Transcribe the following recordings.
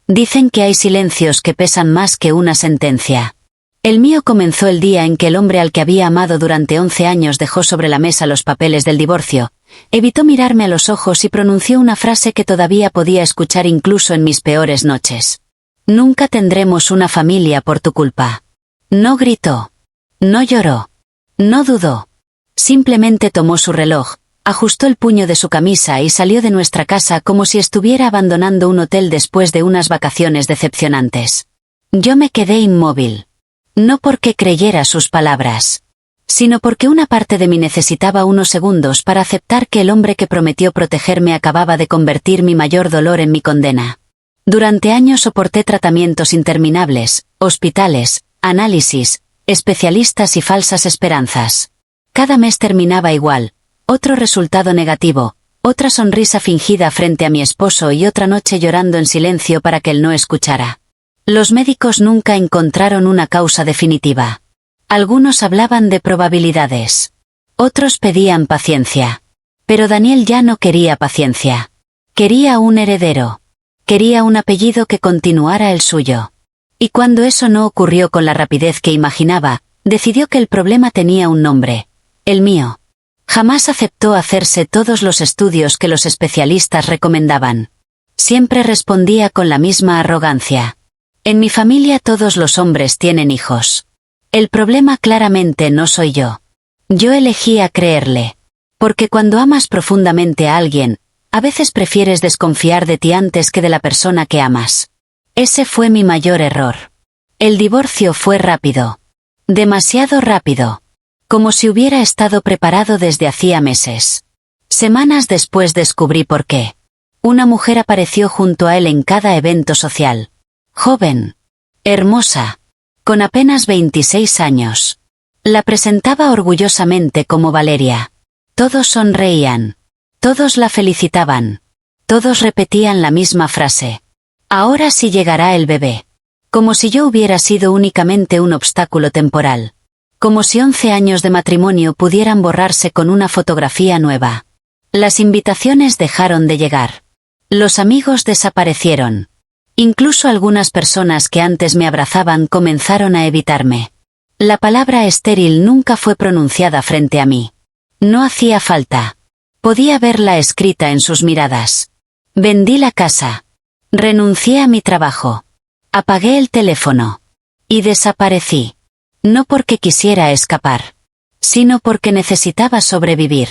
Dicen que hay silencios que pesan más que una sentencia. El mío comenzó el día en que el hombre al que había amado durante 11 años dejó sobre la mesa los papeles del divorcio, evitó mirarme a los ojos y pronunció una frase que todavía podía escuchar incluso en mis peores noches. Nunca tendremos una familia por tu culpa. No gritó. No lloró. No dudó. Simplemente tomó su reloj, ajustó el puño de su camisa y salió de nuestra casa como si estuviera abandonando un hotel después de unas vacaciones decepcionantes. Yo me quedé inmóvil. No porque creyera sus palabras, sino porque una parte de mí necesitaba unos segundos para aceptar que el hombre que prometió protegerme acababa de convertir mi mayor dolor en mi condena. Durante años soporté tratamientos interminables, hospitales, análisis, especialistas y falsas esperanzas. Cada mes terminaba igual, otro resultado negativo, otra sonrisa fingida frente a mi esposo y otra noche llorando en silencio para que él no escuchara. Los médicos nunca encontraron una causa definitiva. Algunos hablaban de probabilidades. Otros pedían paciencia. Pero Daniel ya no quería paciencia. Quería un heredero. Quería un apellido que continuara el suyo. Y cuando eso no ocurrió con la rapidez que imaginaba, decidió que el problema tenía un nombre. El mío. Jamás aceptó hacerse todos los estudios que los especialistas recomendaban. Siempre respondía con la misma arrogancia. En mi familia todos los hombres tienen hijos. El problema claramente no soy yo. Yo elegí a creerle. Porque cuando amas profundamente a alguien, a veces prefieres desconfiar de ti antes que de la persona que amas. Ese fue mi mayor error. El divorcio fue rápido. Demasiado rápido. Como si hubiera estado preparado desde hacía meses. Semanas después descubrí por qué. Una mujer apareció junto a él en cada evento social. Joven. Hermosa. Con apenas 26 años. La presentaba orgullosamente como Valeria. Todos sonreían. Todos la felicitaban. Todos repetían la misma frase. Ahora sí llegará el bebé. Como si yo hubiera sido únicamente un obstáculo temporal. Como si 11 años de matrimonio pudieran borrarse con una fotografía nueva. Las invitaciones dejaron de llegar. Los amigos desaparecieron. Incluso algunas personas que antes me abrazaban comenzaron a evitarme. La palabra estéril nunca fue pronunciada frente a mí. No hacía falta. Podía verla escrita en sus miradas. Vendí la casa. Renuncié a mi trabajo. Apagué el teléfono. Y desaparecí. No porque quisiera escapar. Sino porque necesitaba sobrevivir.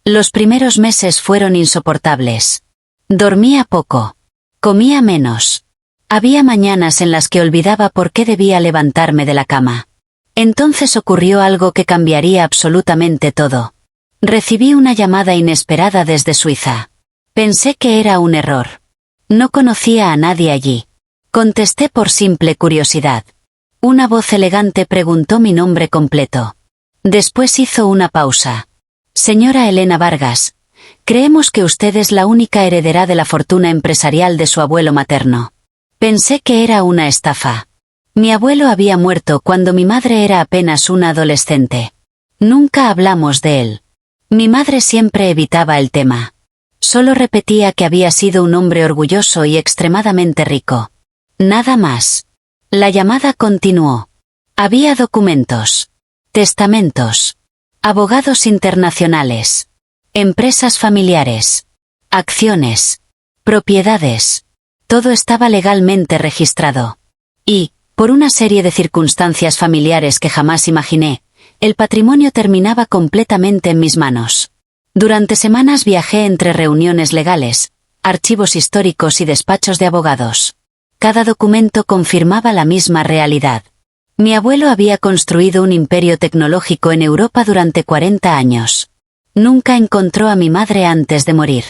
Los primeros meses fueron insoportables. Dormía poco. Comía menos. Había mañanas en las que olvidaba por qué debía levantarme de la cama. Entonces ocurrió algo que cambiaría absolutamente todo. Recibí una llamada inesperada desde Suiza. Pensé que era un error. No conocía a nadie allí. Contesté por simple curiosidad. Una voz elegante preguntó mi nombre completo. Después hizo una pausa. Señora Elena Vargas, creemos que usted es la única heredera de la fortuna empresarial de su abuelo materno. Pensé que era una estafa. Mi abuelo había muerto cuando mi madre era apenas una adolescente. Nunca hablamos de él. Mi madre siempre evitaba el tema. Solo repetía que había sido un hombre orgulloso y extremadamente rico. Nada más. La llamada continuó. Había documentos. Testamentos. Abogados internacionales. Empresas familiares. Acciones. Propiedades. Todo estaba legalmente registrado. Y, por una serie de circunstancias familiares que jamás imaginé, el patrimonio terminaba completamente en mis manos. Durante semanas viajé entre reuniones legales, archivos históricos y despachos de abogados. Cada documento confirmaba la misma realidad. Mi abuelo había construido un imperio tecnológico en Europa durante 40 años. Nunca encontró a mi madre antes de morir.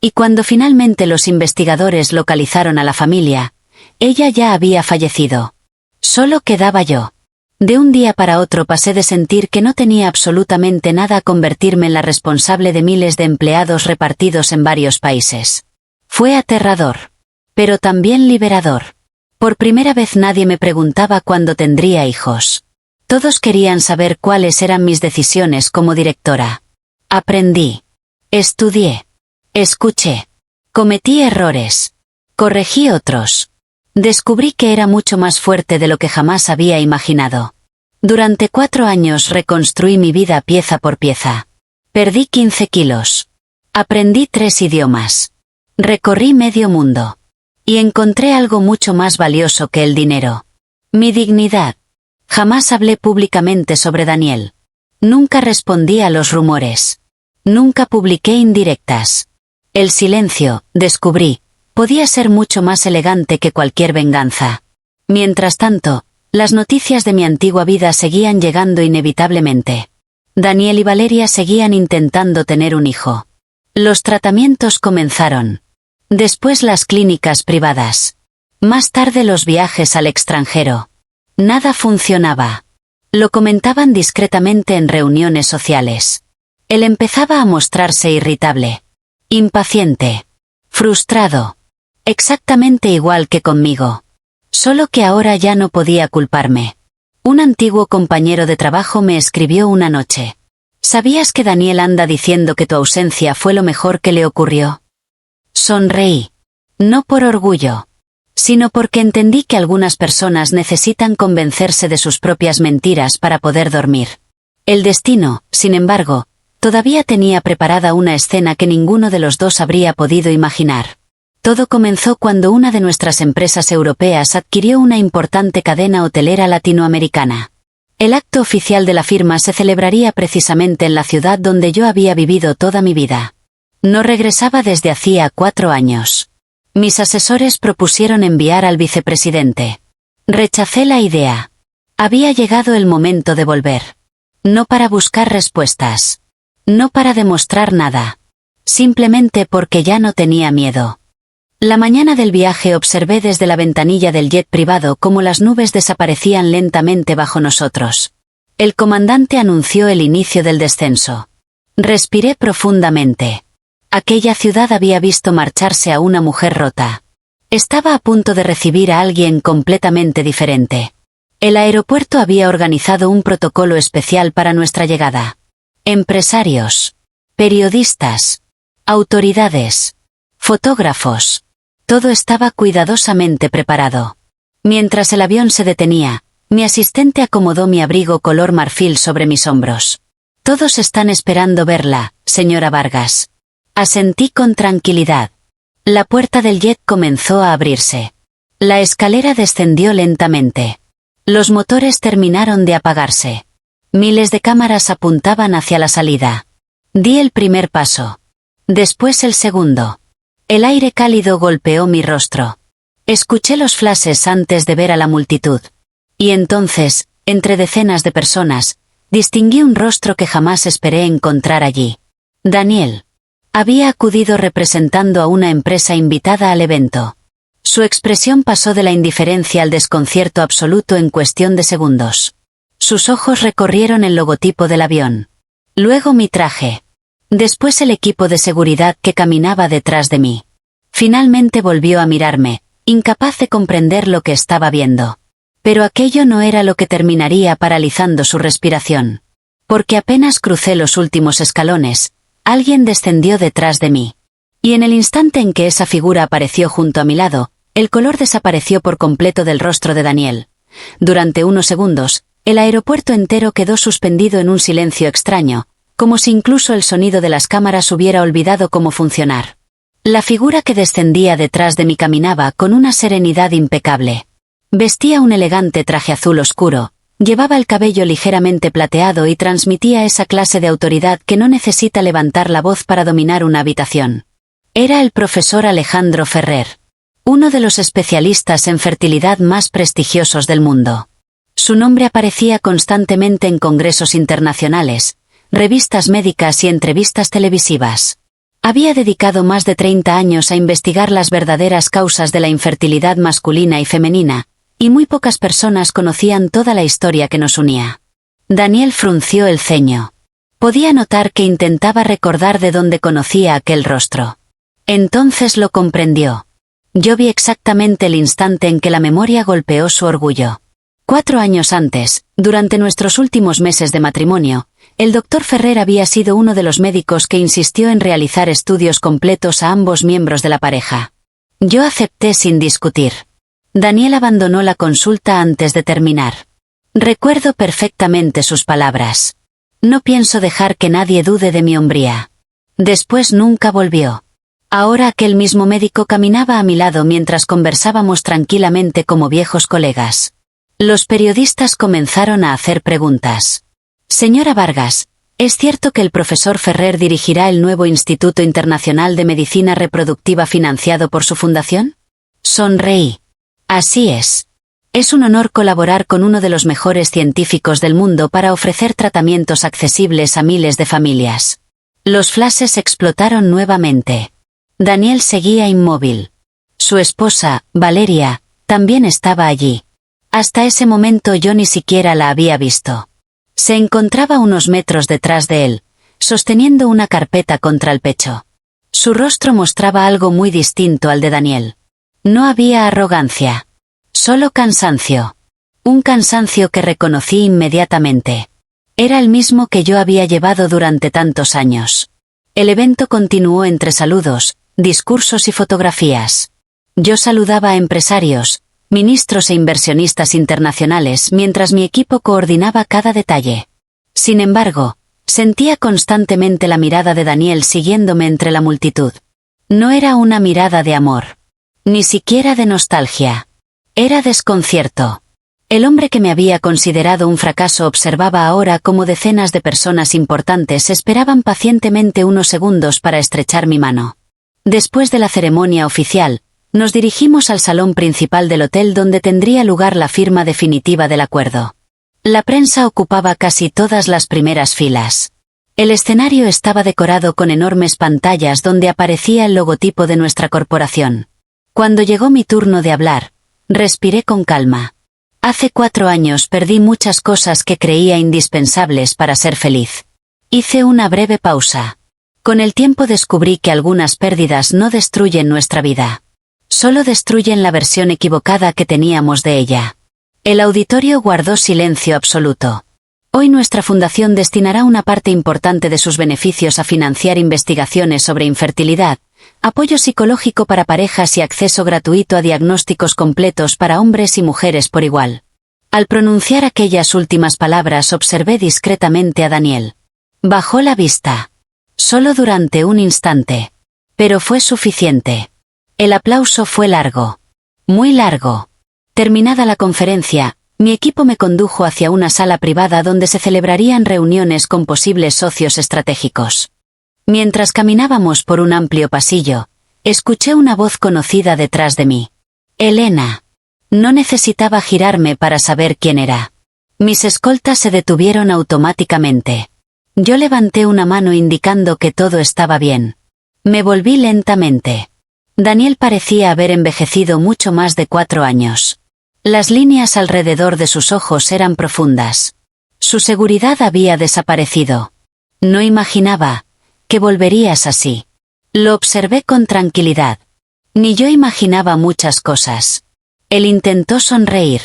Y cuando finalmente los investigadores localizaron a la familia, ella ya había fallecido. Solo quedaba yo. De un día para otro pasé de sentir que no tenía absolutamente nada a convertirme en la responsable de miles de empleados repartidos en varios países. Fue aterrador. Pero también liberador. Por primera vez nadie me preguntaba cuándo tendría hijos. Todos querían saber cuáles eran mis decisiones como directora. Aprendí. Estudié. Escuché. Cometí errores. Corregí otros. Descubrí que era mucho más fuerte de lo que jamás había imaginado. Durante 4 años reconstruí mi vida pieza por pieza. Perdí 15 kilos. Aprendí 3 idiomas. Recorrí medio mundo. Y encontré algo mucho más valioso que el dinero. Mi dignidad. Jamás hablé públicamente sobre Daniel. Nunca respondí a los rumores. Nunca publiqué indirectas. El silencio, descubrí, podía ser mucho más elegante que cualquier venganza. Mientras tanto, las noticias de mi antigua vida seguían llegando inevitablemente. Daniel y Valeria seguían intentando tener un hijo. Los tratamientos comenzaron. Después las clínicas privadas. Más tarde los viajes al extranjero. Nada funcionaba. Lo comentaban discretamente en reuniones sociales. Él empezaba a mostrarse irritable. Impaciente. Frustrado. Exactamente igual que conmigo. Solo que ahora ya no podía culparme. Un antiguo compañero de trabajo me escribió una noche. ¿Sabías que Daniel anda diciendo que tu ausencia fue lo mejor que le ocurrió? Sonreí. No por orgullo, sino porque entendí que algunas personas necesitan convencerse de sus propias mentiras para poder dormir. El destino, sin embargo, todavía tenía preparada una escena que ninguno de los dos habría podido imaginar. Todo comenzó cuando una de nuestras empresas europeas adquirió una importante cadena hotelera latinoamericana. El acto oficial de la firma se celebraría precisamente en la ciudad donde yo había vivido toda mi vida. No regresaba desde hacía 4 años. Mis asesores propusieron enviar al vicepresidente. Rechacé la idea. Había llegado el momento de volver. No para buscar respuestas. No para demostrar nada. Simplemente porque ya no tenía miedo. La mañana del viaje observé desde la ventanilla del jet privado cómo las nubes desaparecían lentamente bajo nosotros. El comandante anunció el inicio del descenso. Respiré profundamente. Aquella ciudad había visto marcharse a una mujer rota. Estaba a punto de recibir a alguien completamente diferente. El aeropuerto había organizado un protocolo especial para nuestra llegada. Empresarios, periodistas, autoridades, fotógrafos. Todo estaba cuidadosamente preparado. Mientras el avión se detenía, mi asistente acomodó mi abrigo color marfil sobre mis hombros. Todos están esperando verla, señora Vargas. Asentí con tranquilidad. La puerta del jet comenzó a abrirse. La escalera descendió lentamente. Los motores terminaron de apagarse. Miles de cámaras apuntaban hacia la salida. Di el primer paso. Después el segundo. El aire cálido golpeó mi rostro. Escuché los flashes antes de ver a la multitud. Y entonces, entre decenas de personas, distinguí un rostro que jamás esperé encontrar allí. Daniel. Había acudido representando a una empresa invitada al evento. Su expresión pasó de la indiferencia al desconcierto absoluto en cuestión de segundos. Sus ojos recorrieron el logotipo del avión. Luego mi traje. Después el equipo de seguridad que caminaba detrás de mí. Finalmente volvió a mirarme, incapaz de comprender lo que estaba viendo. Pero aquello no era lo que terminaría paralizando su respiración. Porque apenas crucé los últimos escalones, alguien descendió detrás de mí. Y en el instante en que esa figura apareció junto a mi lado, el color desapareció por completo del rostro de Daniel. Durante unos segundos, el aeropuerto entero quedó suspendido en un silencio extraño, como si incluso el sonido de las cámaras hubiera olvidado cómo funcionar. La figura que descendía detrás de mí caminaba con una serenidad impecable. Vestía un elegante traje azul oscuro, llevaba el cabello ligeramente plateado y transmitía esa clase de autoridad que no necesita levantar la voz para dominar una habitación. Era el profesor Alejandro Ferrer, uno de los especialistas en fertilidad más prestigiosos del mundo. Su nombre aparecía constantemente en congresos internacionales, revistas médicas y entrevistas televisivas. Había dedicado más de 30 años a investigar las verdaderas causas de la infertilidad masculina y femenina, y muy pocas personas conocían toda la historia que nos unía. Daniel frunció el ceño. Podía notar que intentaba recordar de dónde conocía aquel rostro. Entonces lo comprendió. Yo vi exactamente el instante en que la memoria golpeó su orgullo. 4 años antes, durante nuestros últimos meses de matrimonio, el doctor Ferrer había sido uno de los médicos que insistió en realizar estudios completos a ambos miembros de la pareja. Yo acepté sin discutir. Daniel abandonó la consulta antes de terminar. Recuerdo perfectamente sus palabras. No pienso dejar que nadie dude de mi hombría. Después nunca volvió. Ahora aquel mismo médico caminaba a mi lado mientras conversábamos tranquilamente como viejos colegas. Los periodistas comenzaron a hacer preguntas. Señora Vargas, ¿es cierto que el profesor Ferrer dirigirá el nuevo Instituto Internacional de Medicina Reproductiva financiado por su fundación? Sonreí. Así es. Es un honor colaborar con uno de los mejores científicos del mundo para ofrecer tratamientos accesibles a miles de familias. Los flashes explotaron nuevamente. Daniel seguía inmóvil. Su esposa, Valeria, también estaba allí. Hasta ese momento yo ni siquiera la había visto. Se encontraba unos metros detrás de él, sosteniendo una carpeta contra el pecho. Su rostro mostraba algo muy distinto al de Daniel. No había arrogancia. Solo cansancio. Un cansancio que reconocí inmediatamente. Era el mismo que yo había llevado durante tantos años. El evento continuó entre saludos, discursos y fotografías. Yo saludaba a empresarios, ministros e inversionistas internacionales mientras mi equipo coordinaba cada detalle. Sin embargo, sentía constantemente la mirada de Daniel siguiéndome entre la multitud. No era una mirada de amor. Ni siquiera de nostalgia. Era desconcierto. El hombre que me había considerado un fracaso observaba ahora cómo decenas de personas importantes esperaban pacientemente unos segundos para estrechar mi mano. Después de la ceremonia oficial, nos dirigimos al salón principal del hotel donde tendría lugar la firma definitiva del acuerdo. La prensa ocupaba casi todas las primeras filas. El escenario estaba decorado con enormes pantallas donde aparecía el logotipo de nuestra corporación. Cuando llegó mi turno de hablar, respiré con calma. Hace 4 años perdí muchas cosas que creía indispensables para ser feliz. Hice una breve pausa. Con el tiempo descubrí que algunas pérdidas no destruyen nuestra vida. Solo destruyen la versión equivocada que teníamos de ella. El auditorio guardó silencio absoluto. Hoy nuestra fundación destinará una parte importante de sus beneficios a financiar investigaciones sobre infertilidad, apoyo psicológico para parejas y acceso gratuito a diagnósticos completos para hombres y mujeres por igual. Al pronunciar aquellas últimas palabras observé discretamente a Daniel. Bajó la vista. Solo durante un instante. Pero fue suficiente. El aplauso fue largo. Muy largo. Terminada la conferencia, mi equipo me condujo hacia una sala privada donde se celebrarían reuniones con posibles socios estratégicos. Mientras caminábamos por un amplio pasillo, escuché una voz conocida detrás de mí. Elena. No necesitaba girarme para saber quién era. Mis escoltas se detuvieron automáticamente. Yo levanté una mano indicando que todo estaba bien. Me volví lentamente. Daniel parecía haber envejecido mucho más de 4 años. Las líneas alrededor de sus ojos eran profundas. Su seguridad había desaparecido. No imaginaba que volverías así. Lo observé con tranquilidad. Ni yo imaginaba muchas cosas. Él intentó sonreír.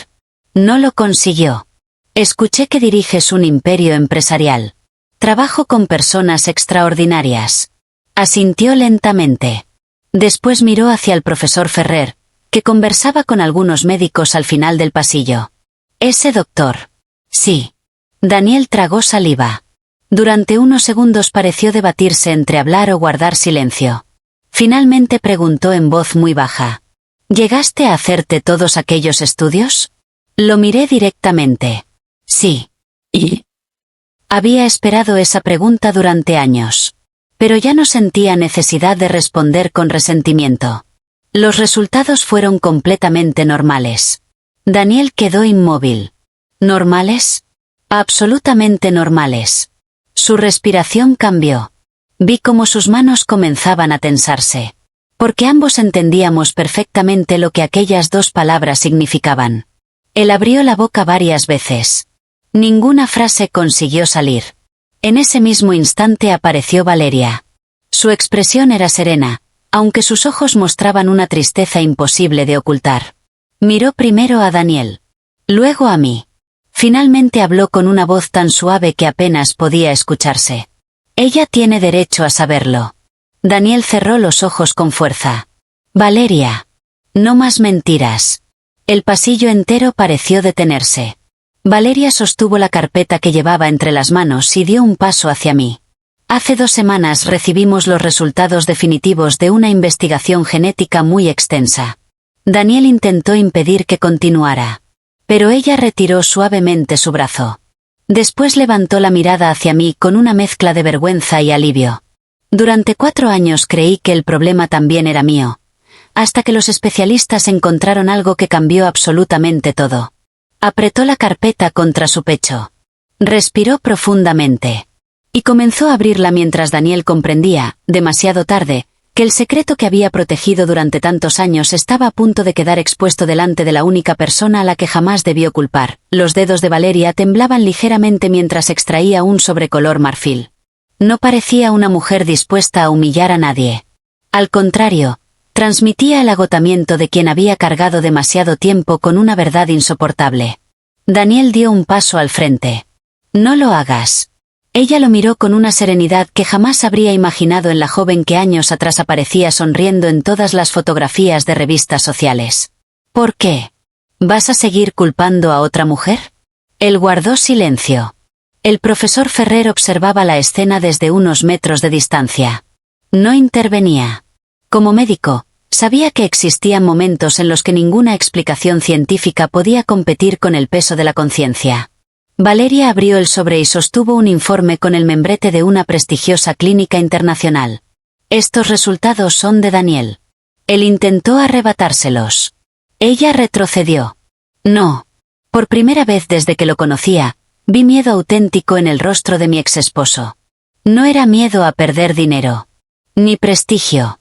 No lo consiguió. Escuché que diriges un imperio empresarial. Trabajo con personas extraordinarias. Asintió lentamente. Después miró hacia el profesor Ferrer, que conversaba con algunos médicos al final del pasillo. ¿Ese doctor? Sí. Daniel tragó saliva. Durante unos segundos pareció debatirse entre hablar o guardar silencio. Finalmente preguntó en voz muy baja. ¿Llegaste a hacerte todos aquellos estudios? Lo miré directamente. Sí. ¿Y? Había esperado esa pregunta durante años. Pero ya no sentía necesidad de responder con resentimiento. Los resultados fueron completamente normales. Daniel quedó inmóvil. ¿Normales? Absolutamente normales. Su respiración cambió. Vi cómo sus manos comenzaban a tensarse. Porque ambos entendíamos perfectamente lo que aquellas 2 palabras significaban. Él abrió la boca varias veces. Ninguna frase consiguió salir. En ese mismo instante apareció Valeria. Su expresión era serena, aunque sus ojos mostraban una tristeza imposible de ocultar. Miró primero a Daniel. Luego a mí. Finalmente habló con una voz tan suave que apenas podía escucharse. Ella tiene derecho a saberlo. Daniel cerró los ojos con fuerza. Valeria. No más mentiras. El pasillo entero pareció detenerse. Valeria sostuvo la carpeta que llevaba entre las manos y dio un paso hacia mí. Hace 2 semanas recibimos los resultados definitivos de una investigación genética muy extensa. Daniel intentó impedir que continuara. Pero ella retiró suavemente su brazo. Después levantó la mirada hacia mí con una mezcla de vergüenza y alivio. Durante 4 años creí que el problema también era mío. Hasta que los especialistas encontraron algo que cambió absolutamente todo. Apretó la carpeta contra su pecho. Respiró profundamente. Y comenzó a abrirla mientras Daniel comprendía, demasiado tarde, que el secreto que había protegido durante tantos años estaba a punto de quedar expuesto delante de la única persona a la que jamás debió culpar. Los dedos de Valeria temblaban ligeramente mientras extraía un sobre color marfil. No parecía una mujer dispuesta a humillar a nadie. Al contrario, transmitía el agotamiento de quien había cargado demasiado tiempo con una verdad insoportable. Daniel dio un paso al frente. «No lo hagas». Ella lo miró con una serenidad que jamás habría imaginado en la joven que años atrás aparecía sonriendo en todas las fotografías de revistas sociales. «¿Por qué? ¿Vas a seguir culpando a otra mujer?» Él guardó silencio. El profesor Ferrer observaba la escena desde unos metros de distancia. No intervenía. Como médico, sabía que existían momentos en los que ninguna explicación científica podía competir con el peso de la conciencia. Valeria abrió el sobre y sostuvo un informe con el membrete de una prestigiosa clínica internacional. «Estos resultados son de Daniel». Él intentó arrebatárselos. Ella retrocedió. «No». Por primera vez desde que lo conocía, vi miedo auténtico en el rostro de mi exesposo. No era miedo a perder dinero. Ni prestigio.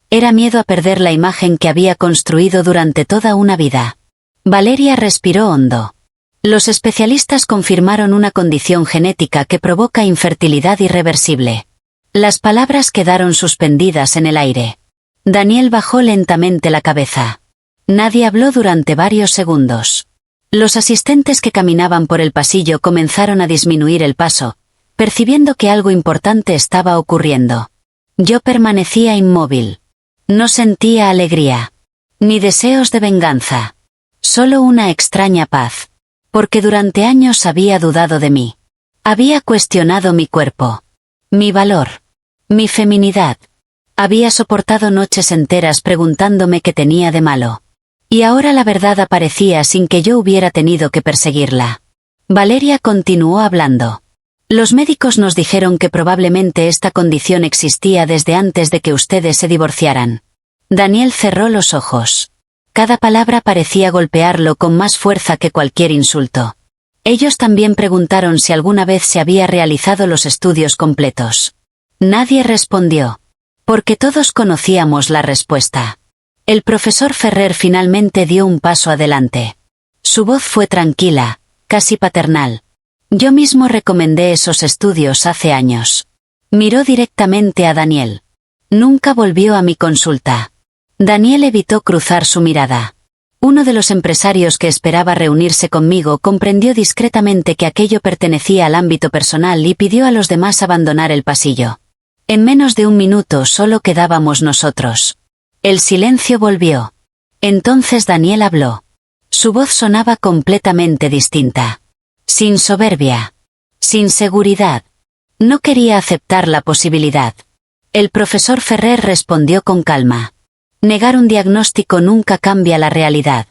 Era miedo a perder la imagen que había construido durante toda una vida. Valeria respiró hondo. Los especialistas confirmaron una condición genética que provoca infertilidad irreversible. Las palabras quedaron suspendidas en el aire. Daniel bajó lentamente la cabeza. Nadie habló durante varios segundos. Los asistentes que caminaban por el pasillo comenzaron a disminuir el paso, percibiendo que algo importante estaba ocurriendo. Yo permanecía inmóvil. No sentía alegría. Ni deseos de venganza. Solo una extraña paz. Porque durante años había dudado de mí. Había cuestionado mi cuerpo. Mi valor. Mi feminidad. Había soportado noches enteras preguntándome qué tenía de malo. Y ahora la verdad aparecía sin que yo hubiera tenido que perseguirla. Valeria continuó hablando. Los médicos nos dijeron que probablemente esta condición existía desde antes de que ustedes se divorciaran. Daniel cerró los ojos. Cada palabra parecía golpearlo con más fuerza que cualquier insulto. Ellos también preguntaron si alguna vez se había realizado los estudios completos. Nadie respondió. Porque todos conocíamos la respuesta. El profesor Ferrer finalmente dio un paso adelante. Su voz fue tranquila, casi paternal. Yo mismo recomendé esos estudios hace años. Miró directamente a Daniel. Nunca volvió a mi consulta. Daniel evitó cruzar su mirada. Uno de los empresarios que esperaba reunirse conmigo comprendió discretamente que aquello pertenecía al ámbito personal y pidió a los demás abandonar el pasillo. En menos de un minuto solo quedábamos nosotros. El silencio volvió. Entonces Daniel habló. Su voz sonaba completamente distinta. Sin soberbia. Sin seguridad. No quería aceptar la posibilidad. El profesor Ferrer respondió con calma. Negar un diagnóstico nunca cambia la realidad.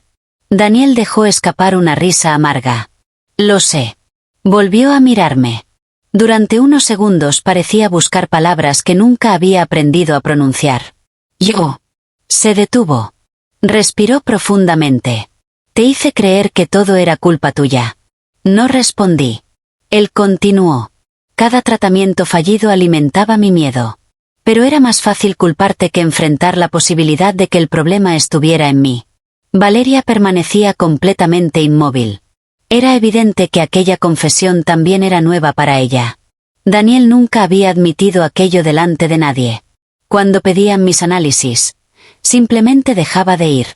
Daniel dejó escapar una risa amarga. Lo sé. Volvió a mirarme. Durante unos segundos parecía buscar palabras que nunca había aprendido a pronunciar. Yo. Se detuvo. Respiró profundamente. Te hice creer que todo era culpa tuya. No respondí. Él continuó. Cada tratamiento fallido alimentaba mi miedo. Pero era más fácil culparte que enfrentar la posibilidad de que el problema estuviera en mí. Valeria permanecía completamente inmóvil. Era evidente que aquella confesión también era nueva para ella. Daniel nunca había admitido aquello delante de nadie. Cuando pedían mis análisis, simplemente dejaba de ir.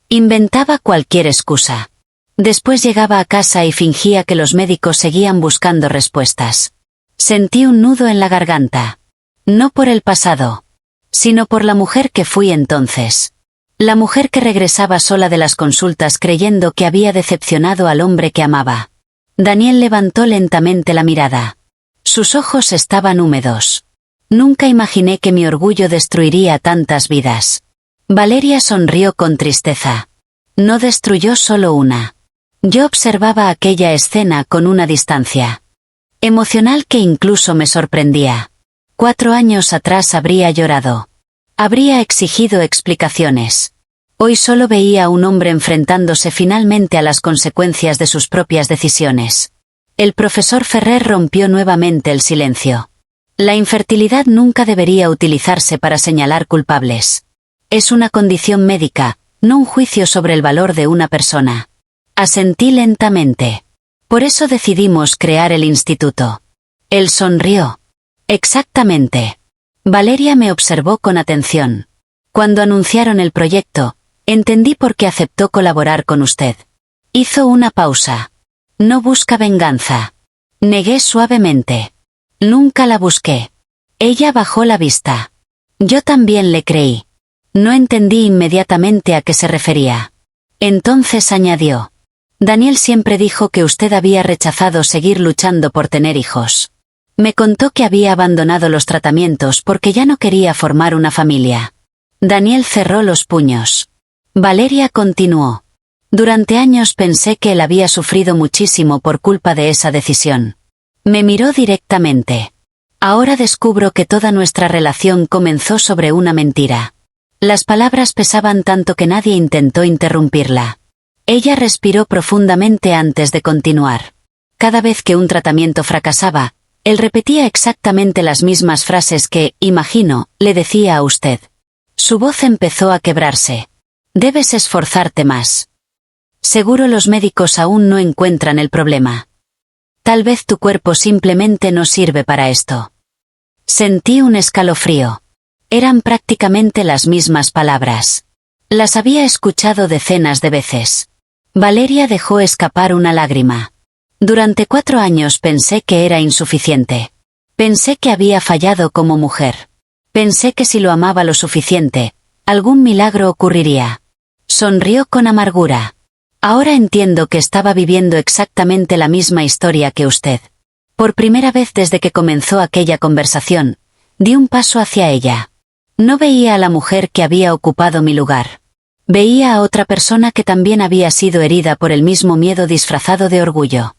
Inventaba cualquier excusa. Después llegaba a casa y fingía que los médicos seguían buscando respuestas. Sentí un nudo en la garganta. No por el pasado, sino por la mujer que fui entonces. La mujer que regresaba sola de las consultas creyendo que había decepcionado al hombre que amaba. Daniel levantó lentamente la mirada. Sus ojos estaban húmedos. Nunca imaginé que mi orgullo destruiría tantas vidas. Valeria sonrió con tristeza. No destruyó solo una. Yo observaba aquella escena con una distancia emocional que incluso me sorprendía. 4 años atrás habría llorado. Habría exigido explicaciones. Hoy solo veía a un hombre enfrentándose finalmente a las consecuencias de sus propias decisiones. El profesor Ferrer rompió nuevamente el silencio. La infertilidad nunca debería utilizarse para señalar culpables. Es una condición médica, no un juicio sobre el valor de una persona. Asentí lentamente. Por eso decidimos crear el instituto. Él sonrió. Exactamente. Valeria me observó con atención. Cuando anunciaron el proyecto, entendí por qué aceptó colaborar con usted. Hizo una pausa. No busca venganza. Negué suavemente. Nunca la busqué. Ella bajó la vista. Yo también le creí. No entendí inmediatamente a qué se refería. Entonces añadió. Daniel siempre dijo que usted había rechazado seguir luchando por tener hijos. Me contó que había abandonado los tratamientos porque ya no quería formar una familia. Daniel cerró los puños. Valeria continuó. Durante años pensé que él había sufrido muchísimo por culpa de esa decisión. Me miró directamente. Ahora descubro que toda nuestra relación comenzó sobre una mentira. Las palabras pesaban tanto que nadie intentó interrumpirla. Ella respiró profundamente antes de continuar. Cada vez que un tratamiento fracasaba, él repetía exactamente las mismas frases que, imagino, le decía a usted. Su voz empezó a quebrarse. Debes esforzarte más. Seguro los médicos aún no encuentran el problema. Tal vez tu cuerpo simplemente no sirve para esto. Sentí un escalofrío. Eran prácticamente las mismas palabras. Las había escuchado decenas de veces. Valeria dejó escapar una lágrima. Durante 4 años pensé que era insuficiente. Pensé que había fallado como mujer. Pensé que si lo amaba lo suficiente, algún milagro ocurriría. Sonrió con amargura. Ahora entiendo que estaba viviendo exactamente la misma historia que usted. Por primera vez desde que comenzó aquella conversación, di un paso hacia ella. No veía a la mujer que había ocupado mi lugar. Veía a otra persona que también había sido herida por el mismo miedo disfrazado de orgullo.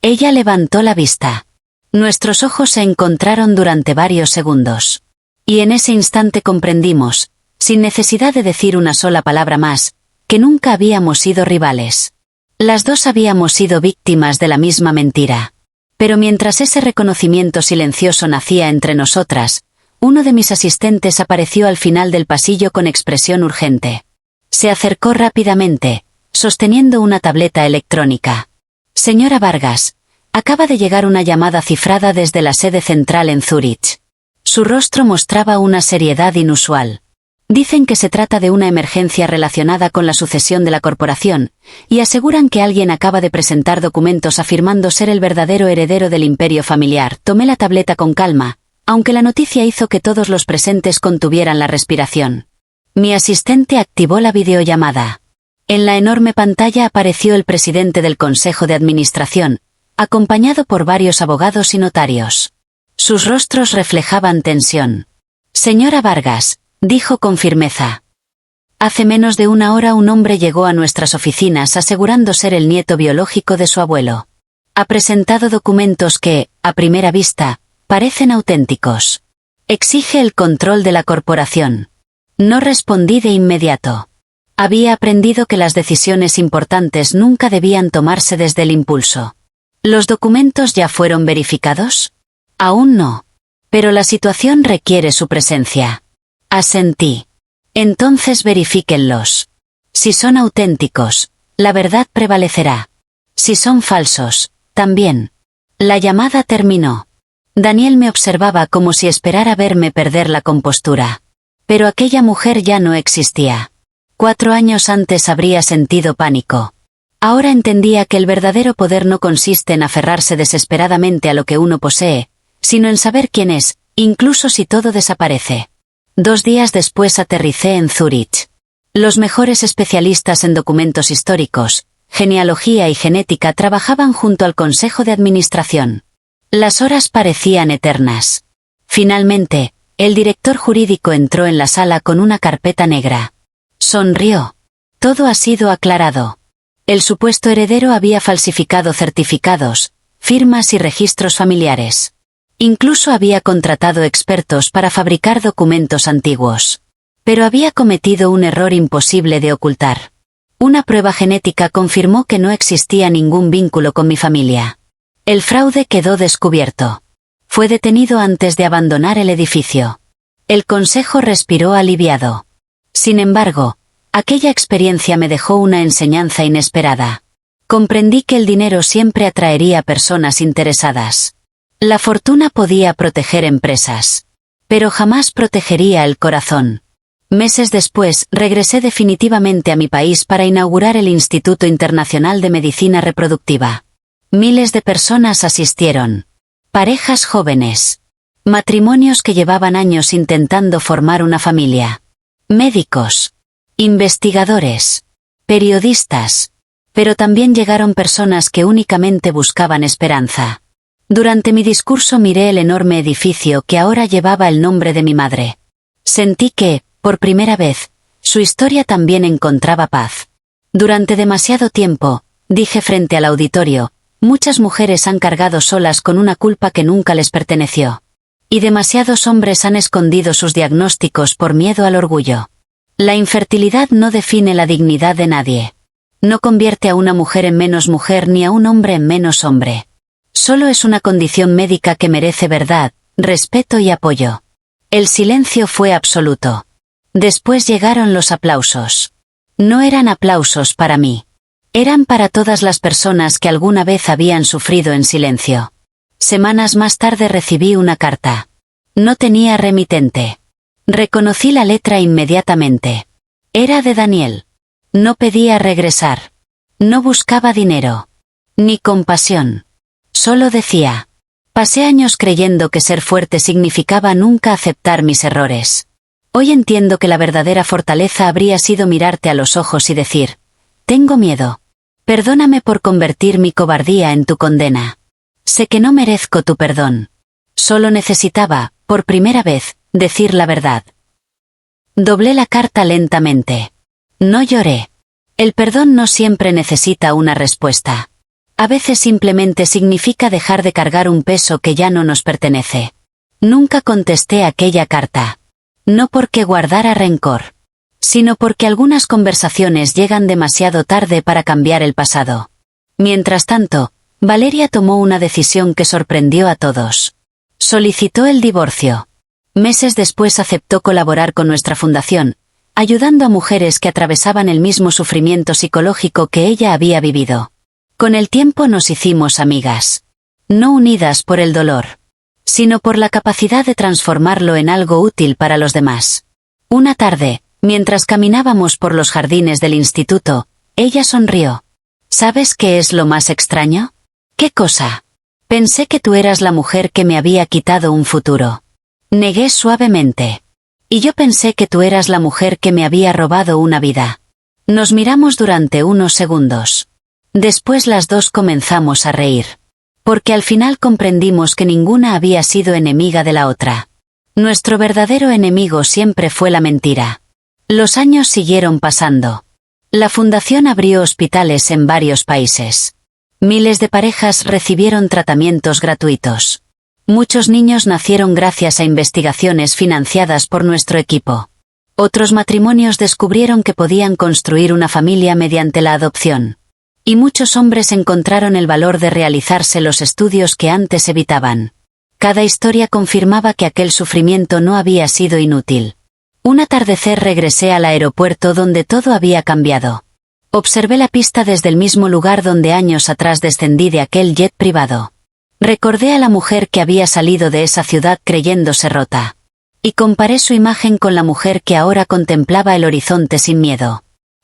Ella levantó la vista. Nuestros ojos se encontraron durante varios segundos. Y en ese instante comprendimos, sin necesidad de decir una sola palabra más, que nunca habíamos sido rivales. Las dos habíamos sido víctimas de la misma mentira. Pero mientras ese reconocimiento silencioso nacía entre nosotras, uno de mis asistentes apareció al final del pasillo con expresión urgente. Se acercó rápidamente, sosteniendo una tableta electrónica. Señora Vargas, acaba de llegar una llamada cifrada desde la sede central en Zúrich. Su rostro mostraba una seriedad inusual. Dicen que se trata de una emergencia relacionada con la sucesión de la corporación, y aseguran que alguien acaba de presentar documentos afirmando ser el verdadero heredero del imperio familiar. Tomé la tableta con calma, aunque la noticia hizo que todos los presentes contuvieran la respiración. Mi asistente activó la videollamada. En la enorme pantalla apareció el presidente del Consejo de Administración, acompañado por varios abogados y notarios. Sus rostros reflejaban tensión. Señora Vargas, dijo con firmeza. Hace menos de 1 hora un hombre llegó a nuestras oficinas asegurando ser el nieto biológico de su abuelo. Ha presentado documentos que, a primera vista, parecen auténticos. Exige el control de la corporación. No respondí de inmediato. Había aprendido que las decisiones importantes nunca debían tomarse desde el impulso. ¿Los documentos ya fueron verificados? Aún no. Pero la situación requiere su presencia. Asentí. Entonces verifíquenlos. Si son auténticos, la verdad prevalecerá. Si son falsos, también. La llamada terminó. Daniel me observaba como si esperara verme perder la compostura. Pero aquella mujer ya no existía. 4 años antes habría sentido pánico. Ahora entendía que el verdadero poder no consiste en aferrarse desesperadamente a lo que uno posee, sino en saber quién es, incluso si todo desaparece. 2 días después aterricé en Zúrich. Los mejores especialistas en documentos históricos, genealogía y genética trabajaban junto al Consejo de Administración. Las horas parecían eternas. Finalmente, el director jurídico entró en la sala con una carpeta negra. Sonrió. Todo ha sido aclarado. El supuesto heredero había falsificado certificados, firmas y registros familiares. Incluso había contratado expertos para fabricar documentos antiguos. Pero había cometido un error imposible de ocultar. Una prueba genética confirmó que no existía ningún vínculo con mi familia. El fraude quedó descubierto. Fue detenido antes de abandonar el edificio. El consejo respiró aliviado. Sin embargo, aquella experiencia me dejó una enseñanza inesperada. Comprendí que el dinero siempre atraería personas interesadas. La fortuna podía proteger empresas, pero jamás protegería el corazón. Meses después, regresé definitivamente a mi país para inaugurar el Instituto Internacional de Medicina Reproductiva. Miles de personas asistieron. Parejas jóvenes. Matrimonios que llevaban años intentando formar una familia. Médicos. Investigadores. Periodistas. Pero también llegaron personas que únicamente buscaban esperanza. Durante mi discurso miré el enorme edificio que ahora llevaba el nombre de mi madre. Sentí que, por primera vez, su historia también encontraba paz. Durante demasiado tiempo, dije frente al auditorio, muchas mujeres han cargado solas con una culpa que nunca les perteneció. Y demasiados hombres han escondido sus diagnósticos por miedo al orgullo. La infertilidad no define la dignidad de nadie. No convierte a una mujer en menos mujer ni a un hombre en menos hombre. Solo es una condición médica que merece verdad, respeto y apoyo. El silencio fue absoluto. Después llegaron los aplausos. No eran aplausos para mí. Eran para todas las personas que alguna vez habían sufrido en silencio. Semanas más tarde recibí una carta. No tenía remitente. Reconocí la letra inmediatamente. Era de Daniel. No pedía regresar. No buscaba dinero. Ni compasión. Solo decía. Pasé años creyendo que ser fuerte significaba nunca aceptar mis errores. Hoy entiendo que la verdadera fortaleza habría sido mirarte a los ojos y decir, tengo miedo. Perdóname por convertir mi cobardía en tu condena. Sé que no merezco tu perdón. Solo necesitaba, por primera vez, decir la verdad. Doblé la carta lentamente. No lloré. El perdón no siempre necesita una respuesta. A veces simplemente significa dejar de cargar un peso que ya no nos pertenece. Nunca contesté aquella carta. No porque guardara rencor, sino porque algunas conversaciones llegan demasiado tarde para cambiar el pasado. Mientras tanto, Valeria tomó una decisión que sorprendió a todos. Solicitó el divorcio. Meses después aceptó colaborar con nuestra fundación, ayudando a mujeres que atravesaban el mismo sufrimiento psicológico que ella había vivido. Con el tiempo nos hicimos amigas. No unidas por el dolor, sino por la capacidad de transformarlo en algo útil para los demás. Una tarde, mientras caminábamos por los jardines del instituto, ella sonrió. ¿Sabes qué es lo más extraño? ¿Qué cosa? Pensé que tú eras la mujer que me había quitado un futuro. Negué suavemente. Y yo pensé que tú eras la mujer que me había robado una vida. Nos miramos durante unos segundos. Después las dos comenzamos a reír. Porque al final comprendimos que ninguna había sido enemiga de la otra. Nuestro verdadero enemigo siempre fue la mentira. Los años siguieron pasando. La fundación abrió hospitales en varios países. Miles de parejas recibieron tratamientos gratuitos. Muchos niños nacieron gracias a investigaciones financiadas por nuestro equipo. Otros matrimonios descubrieron que podían construir una familia mediante la adopción. Y muchos hombres encontraron el valor de realizarse los estudios que antes evitaban. Cada historia confirmaba que aquel sufrimiento no había sido inútil. Un atardecer regresé al aeropuerto donde todo había cambiado. Observé la pista desde el mismo lugar donde años atrás descendí de aquel jet privado. Recordé a la mujer que había salido de esa ciudad creyéndose rota. Y comparé su imagen con la mujer que ahora contemplaba el horizonte sin miedo.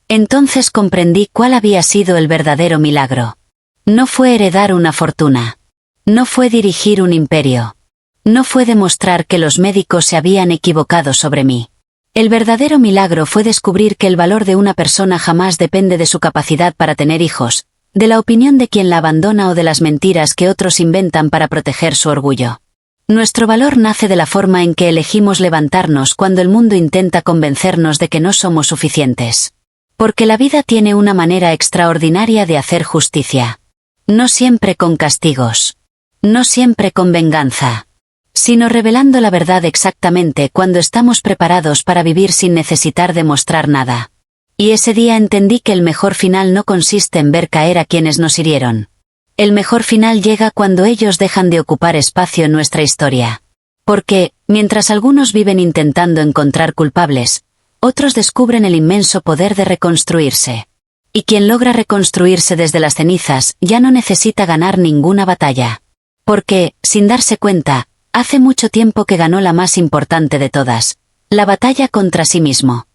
Entonces comprendí cuál había sido el verdadero milagro. No fue heredar una fortuna. No fue dirigir un imperio. No fue demostrar que los médicos se habían equivocado sobre mí. El verdadero milagro fue descubrir que el valor de una persona jamás depende de su capacidad para tener hijos, de la opinión de quien la abandona o de las mentiras que otros inventan para proteger su orgullo. Nuestro valor nace de la forma en que elegimos levantarnos cuando el mundo intenta convencernos de que no somos suficientes. Porque la vida tiene una manera extraordinaria de hacer justicia. No siempre con castigos. No siempre con venganza. Sino revelando la verdad exactamente cuando estamos preparados para vivir sin necesitar demostrar nada. Y ese día entendí que el mejor final no consiste en ver caer a quienes nos hirieron. El mejor final llega cuando ellos dejan de ocupar espacio en nuestra historia. Porque, mientras algunos viven intentando encontrar culpables, otros descubren el inmenso poder de reconstruirse. Y quien logra reconstruirse desde las cenizas ya no necesita ganar ninguna batalla. Porque, sin darse cuenta, hace mucho tiempo que ganó la más importante de todas, la batalla contra sí mismo.